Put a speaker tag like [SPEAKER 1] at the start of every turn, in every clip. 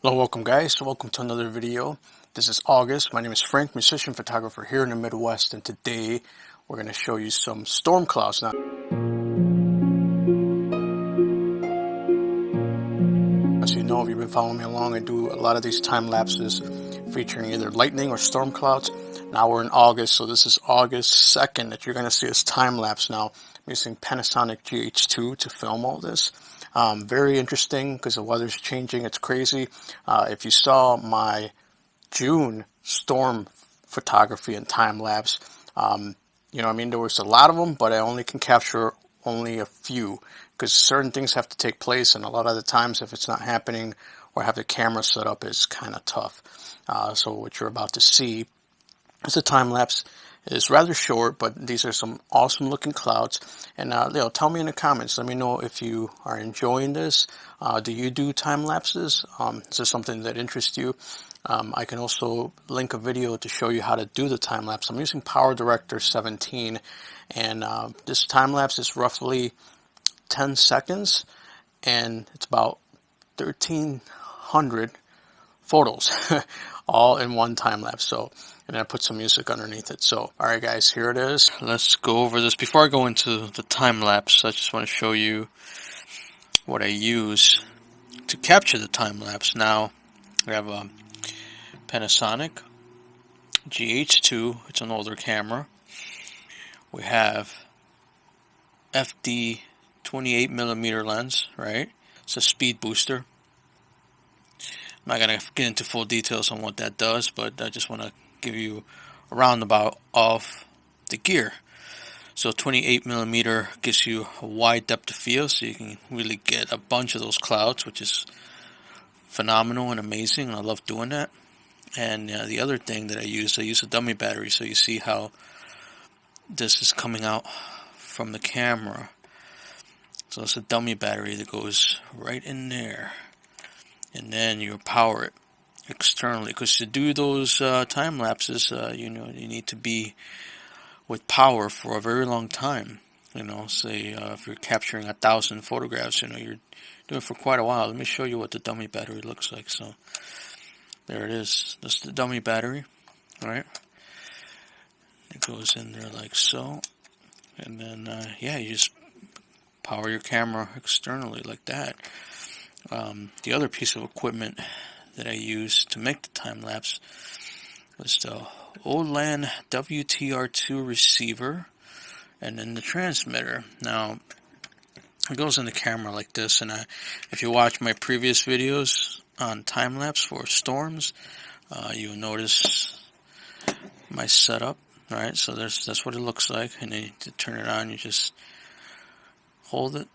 [SPEAKER 1] Hello, welcome guys. Welcome to another video. This is August. My name is Frank, musician photographer here in the Midwest, and today we're going to show you some storm clouds. Now, as you know, if you've been following me along, I do a lot of these time lapses featuring either lightning or storm clouds. Now we're in August, so this is August 2nd that you're going to see this time lapse. Now I'm using Panasonic GH2 to film all this. Very interesting because the weather's changing. It's crazy. If you saw my June storm photography and time lapse, there was a lot of them, but I only can capture only a few because certain things have to take place, and a lot of the times if it's not happening or have the camera set up, it's kind of tough. So what you're about to see is a time lapse. It's rather short, but these are some awesome looking clouds. And tell me in the comments. Let me know if you are enjoying this. Do you do time lapses? Is this something that interests you? I can also link a video to show you how to do the time lapse. I'm using Power Director 17, and this time lapse is roughly 10 seconds, and it's about 1,300 photos all in one time lapse. So, and I put some music underneath it. So, all right guys, here it is. Let's go over this. Before I go into the time lapse, I just want to show you what I use to capture the time lapse. Now we have a Panasonic GH2. It's an older camera. We have FD 28mm lens, right? It's a speed booster. I'm not going to get into full details on what that does, but I just want to give you a roundabout of the gear. So 28mm gives you a wide depth of field, so you can really get a bunch of those clouds, which is phenomenal and amazing, and I love doing that. And the other thing that I use a dummy battery, so you see how this is coming out from the camera. So it's a dummy battery that goes right in there. And then you power it externally, because to do those time lapses, you need to be with power for a very long time. Say if you're capturing 1,000 photographs, you're doing it for quite a while. Let me show you what the dummy battery looks like. So there it is. That's the dummy battery, right? It goes in there like so, and then you just power your camera externally like that. The other piece of equipment that I use to make the time lapse was the Aodelan WTR2 receiver, and then the transmitter. Now it goes in the camera like this, and if you watch my previous videos on time lapse for storms, you'll notice my setup. Right, so that's what it looks like, and then to turn it on, you just hold it.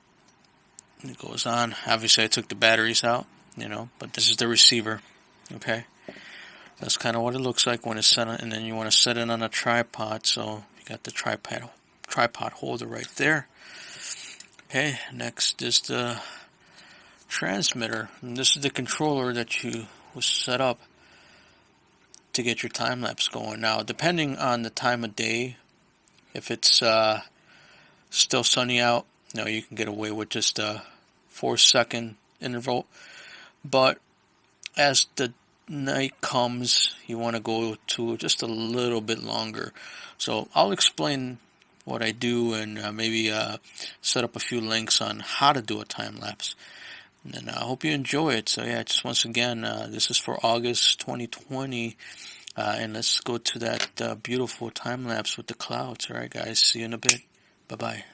[SPEAKER 1] It goes on. Obviously I took the batteries out, but this is the receiver. Okay, that's kind of what it looks like when it's set on, and then you want to set it on a tripod, so you got the tripod holder right there. Okay, next is the transmitter, and this is the controller that you was set up to get your time lapse going. Now, depending on the time of day, if it's still sunny out, you can get away with just a 4-second interval, but as the night comes, you want to go to just a little bit longer. So I'll explain what I do, and maybe set up a few links on how to do a time lapse, and I hope you enjoy it. So just once again, this is for August 2020, and let's go to that beautiful time lapse with the clouds. Alright guys, see you in a bit. Bye bye.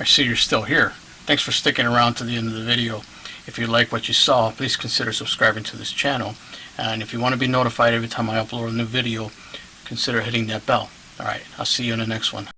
[SPEAKER 1] see you're still here. Thanks for sticking around to the end of the video. If you like what you saw, please consider subscribing to this channel. And if you want to be notified every time I upload a new video, consider hitting that bell. Alright, I'll see you in the next one.